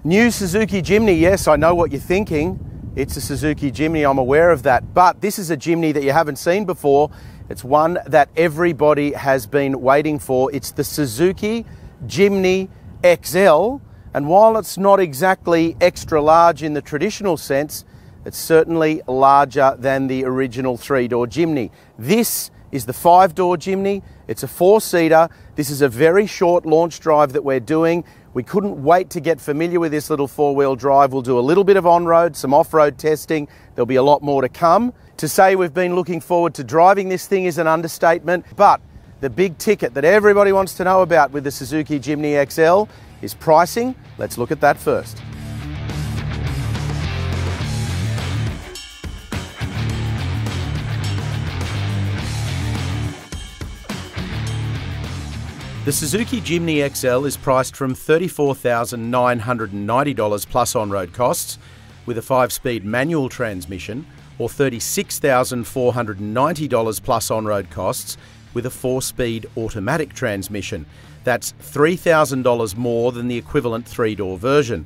New Suzuki Jimny, yes, I know what you're thinking. It's a Suzuki Jimny, I'm aware of that. But this is a Jimny that you haven't seen before. It's one that everybody has been waiting for. It's the Suzuki Jimny XL. And while it's not exactly extra large in the traditional sense, it's certainly larger than the original 3-door Jimny. This is the 5-door Jimny. It's a 4-seater. This is a very short launch drive that we're doing. We couldn't wait to get familiar with this little 4-wheel drive. We'll do a little bit of on-road, some off-road testing. There'll be a lot more to come. To say we've been looking forward to driving this thing is an understatement, but the big ticket that everybody wants to know about with the Suzuki Jimny XL is pricing. Let's look at that first. The Suzuki Jimny XL is priced from $34,990 plus on-road costs with a 5-speed manual transmission, or $36,490 plus on-road costs with a 4-speed automatic transmission. That's $3,000 more than the equivalent 3-door version.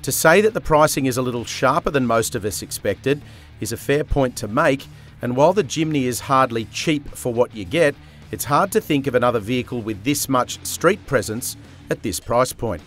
To say that the pricing is a little sharper than most of us expected is a fair point to make, and while the Jimny is hardly cheap for what you get, it's hard to think of another vehicle with this much street presence at this price point.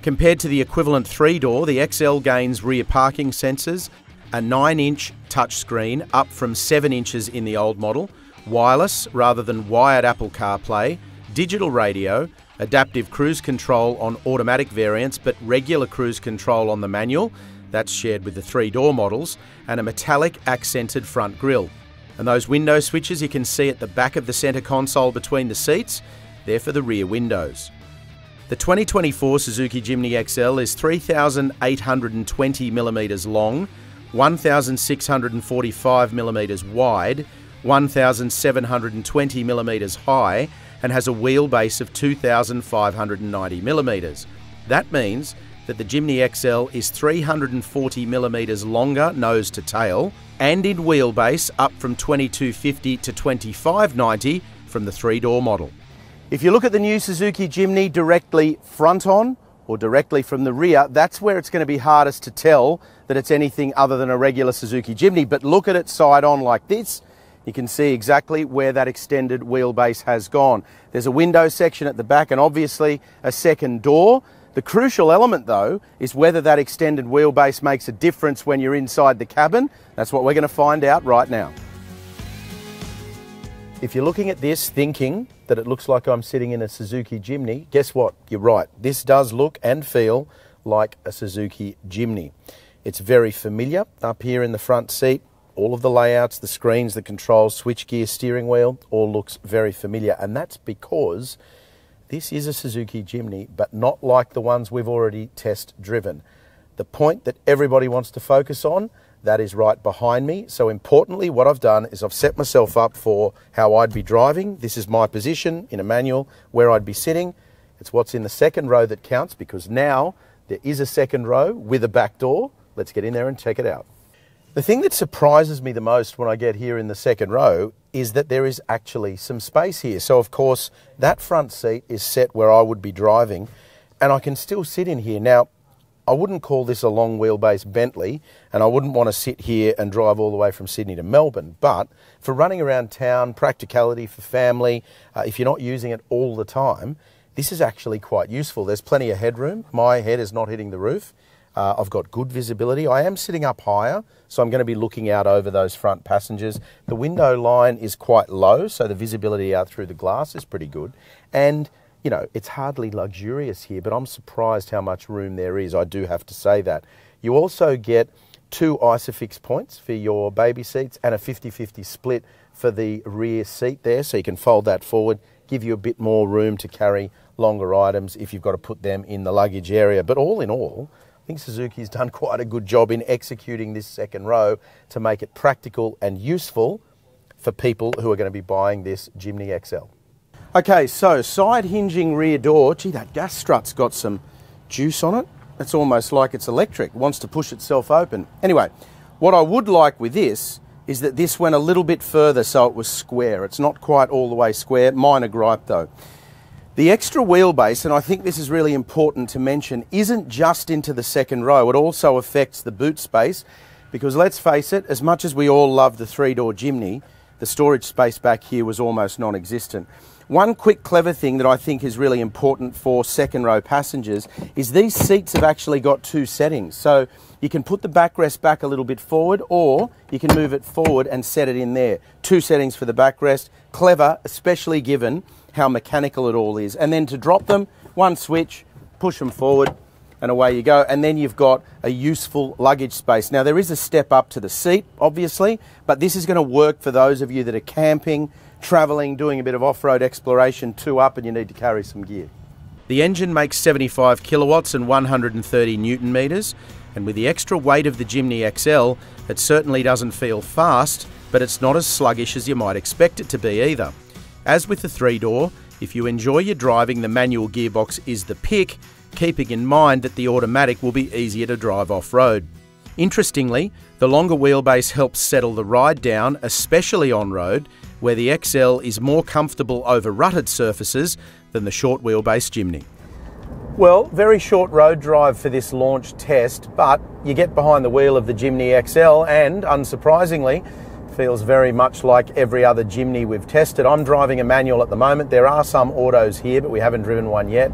Compared to the equivalent 3-door, the XL gains rear parking sensors, a 9-inch touchscreen up from 7 inches in the old model, wireless rather than wired Apple CarPlay, digital radio, adaptive cruise control on automatic variants but regular cruise control on the manual, that's shared with the 3-door models, and a metallic accented front grille. And those window switches you can see at the back of the centre console between the seats, they're for the rear windows. The 2024 Suzuki Jimny XL is 3,820mm long, 1,645mm wide, 1,720mm high, and has a wheelbase of 2,590mm. That means that the Jimny XL is 340mm longer nose to tail, and in wheelbase up from 2250 to 2590 from the 3-door model. If you look at the new Suzuki Jimny directly front on or directly from the rear, that's where it's going to be hardest to tell that it's anything other than a regular Suzuki Jimny. But look at it side on like this, you can see exactly where that extended wheelbase has gone. There's a window section at the back and obviously a second door. The crucial element, though, is whether that extended wheelbase makes a difference when you're inside the cabin. That's what we're going to find out right now. If you're looking at this thinking that it looks like I'm sitting in a Suzuki Jimny, guess what? You're right. This does look and feel like a Suzuki Jimny. It's very familiar up here in the front seat. All of the layouts, the screens, the controls, switchgear, steering wheel, all looks very familiar. And that's because this is a Suzuki Jimny, but not like the ones we've already test driven. The point that everybody wants to focus on, that is right behind me. So importantly, what I've done is I've set myself up for how I'd be driving. This is my position in a manual where I'd be sitting. It's what's in the second row that counts, because now there is a second row with a back door. Let's get in there and check it out. The thing that surprises me the most when I get here in the second row is that there is actually some space here. So of course, that front seat is set where I would be driving, and I can still sit in here. Now, I wouldn't call this a long wheelbase Bentley, and I wouldn't want to sit here and drive all the way from Sydney to Melbourne, but for running around town, practicality for family, if you're not using it all the time, this is actually quite useful. There's plenty of headroom. My head is not hitting the roof. I've got good visibility. I am sitting up higher, so I'm going to be looking out over those front passengers. The window line is quite low, so the visibility out through the glass is pretty good. And, you know, it's hardly luxurious here, but I'm surprised how much room there is. I do have to say that. You also get 2 ISOFIX points for your baby seats and a 50-50 split for the rear seat there, so you can fold that forward, give you a bit more room to carry longer items if you've got to put them in the luggage area. But all in all, I think Suzuki's done quite a good job in executing this second row to make it practical and useful for people who are going to be buying this Jimny XL. Okay, so side hinging rear door. Gee, that gas strut's got some juice on it. It's almost like it's electric. It wants to push itself open. Anyway, what I would like with this is that this went a little bit further so it was square. It's not quite all the way square. Minor gripe though. The extra wheelbase, and I think this is really important to mention, isn't just into the second row. It also affects the boot space because let's face it, as much as we all love the three-door Jimny, the storage space back here was almost non-existent. One quick clever thing that I think is really important for second row passengers is these seats have actually got two settings. So you can put the backrest back a little bit forward or you can move it forward and set it in there. Two settings for the backrest. Clever, especially given how mechanical it all is. And then to drop them, one switch, push them forward and away you go. And then you've got a useful luggage space. Now there is a step up to the seat, obviously, but this is going to work for those of you that are camping, travelling, doing a bit of off-road exploration, two up and you need to carry some gear. The engine makes 75 kilowatts and 130 newton metres, and with the extra weight of the Jimny XL, it certainly doesn't feel fast, but it's not as sluggish as you might expect it to be either. As with the three-door, if you enjoy your driving, the manual gearbox is the pick, keeping in mind that the automatic will be easier to drive off-road. Interestingly, the longer wheelbase helps settle the ride down, especially on-road, where the XL is more comfortable over rutted surfaces than the short wheelbase Jimny. Well, very short road drive for this launch test, but you get behind the wheel of the Jimny XL and, unsurprisingly, feels very much like every other Jimny we've tested. I'm driving a manual at the moment. There are some autos here, but we haven't driven one yet.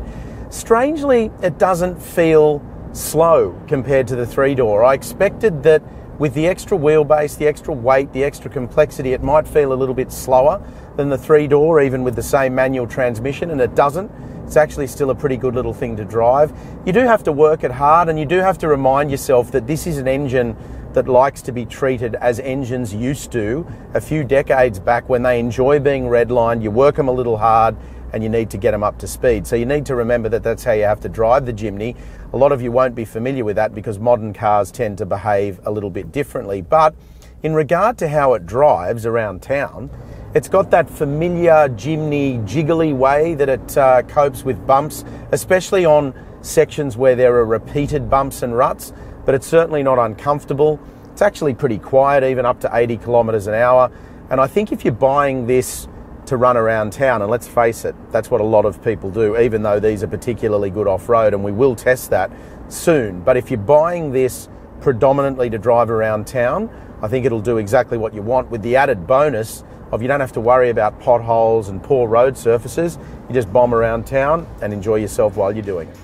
Strangely, it doesn't feel slow compared to the three-door. I expected that with the extra wheelbase, the extra weight, the extra complexity, it might feel a little bit slower than the three-door, even with the same manual transmission, and it doesn't. It's actually still a pretty good little thing to drive. You do have to work it hard, and you do have to remind yourself that this is an engine that likes to be treated as engines used to a few decades back when they enjoy being redlined. You work them a little hard and you need to get them up to speed. So you need to remember that that's how you have to drive the Jimny. A lot of you won't be familiar with that because modern cars tend to behave a little bit differently. But in regard to how it drives around town, it's got that familiar Jimny jiggly way that it copes with bumps, especially on sections where there are repeated bumps and ruts. But it's certainly not uncomfortable. It's actually pretty quiet, even up to 80 kilometres an hour. And I think if you're buying this to run around town, and let's face it, that's what a lot of people do, even though these are particularly good off-road, and we will test that soon. But if you're buying this predominantly to drive around town, I think it'll do exactly what you want, with the added bonus of you don't have to worry about potholes and poor road surfaces. You just bomb around town and enjoy yourself while you're doing it.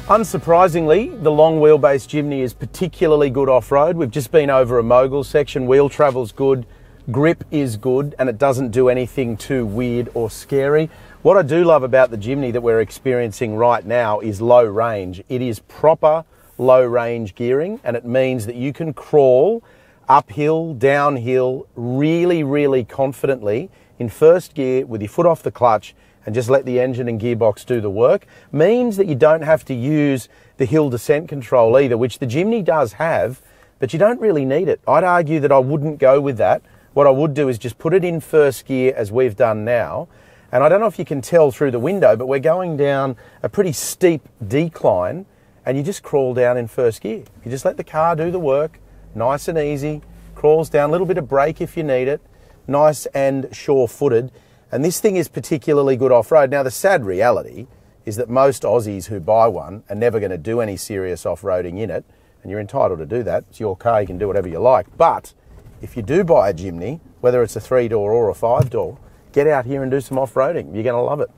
Unsurprisingly, the long wheelbase Jimny is particularly good off-road. We've just been over a mogul section. Wheel travel's good, grip is good, and it doesn't do anything too weird or scary. What I do love about the Jimny that we're experiencing right now is low range. It is proper low range gearing, and it means that you can crawl uphill, downhill, really, really confidently in first gear with your foot off the clutch and just let the engine and gearbox do the work. Means that you don't have to use the hill descent control either, which the Jimny does have, but you don't really need it. I'd argue that I wouldn't go with that. What I would do is just put it in first gear as we've done now. And I don't know if you can tell through the window, but we're going down a pretty steep decline and you just crawl down in first gear. You just let the car do the work, nice and easy, crawls down, a little bit of brake if you need it, nice and sure-footed. And this thing is particularly good off-road. Now, the sad reality is that most Aussies who buy one are never going to do any serious off-roading in it, and you're entitled to do that. It's your car, you can do whatever you like. But if you do buy a Jimny, whether it's a three-door or a five-door, get out here and do some off-roading. You're going to love it.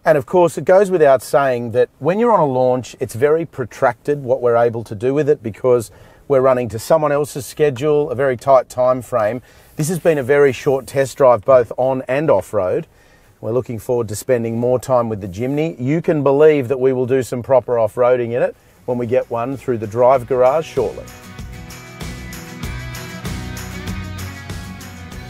And of course, it goes without saying that when you're on a launch, it's very protracted what we're able to do with it because we're running to someone else's schedule, a very tight time frame. This has been a very short test drive, both on and off-road. We're looking forward to spending more time with the Jimny. You can believe that we will do some proper off-roading in it when we get one through the Drive Garage shortly.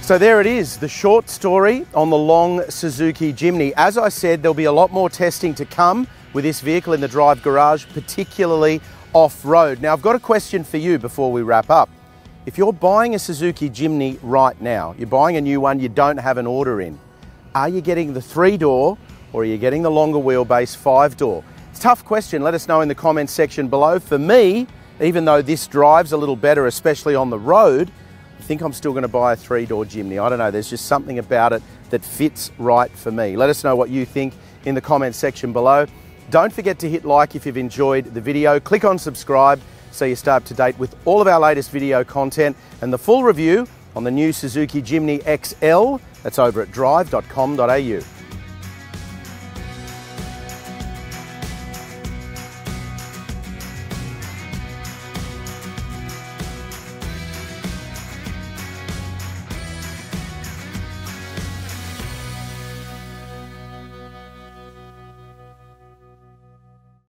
So there it is, the short story on the long Suzuki Jimny. As I said, there'll be a lot more testing to come with this vehicle in the Drive Garage, particularly off-road. Now, I've got a question for you before we wrap up. If you're buying a Suzuki Jimny right now, you're buying a new one, you don't have an order in, are you getting the three-door or are you getting the longer wheelbase five-door? It's a tough question. Let us know in the comments section below. For me, even though this drives a little better, especially on the road, I think I'm still going to buy a three-door Jimny. I don't know, there's just something about it that fits right for me. Let us know what you think in the comments section below. Don't forget to hit like if you've enjoyed the video. Click on subscribe so you stay up to date with all of our latest video content and the full review on the new Suzuki Jimny XL. That's over at drive.com.au.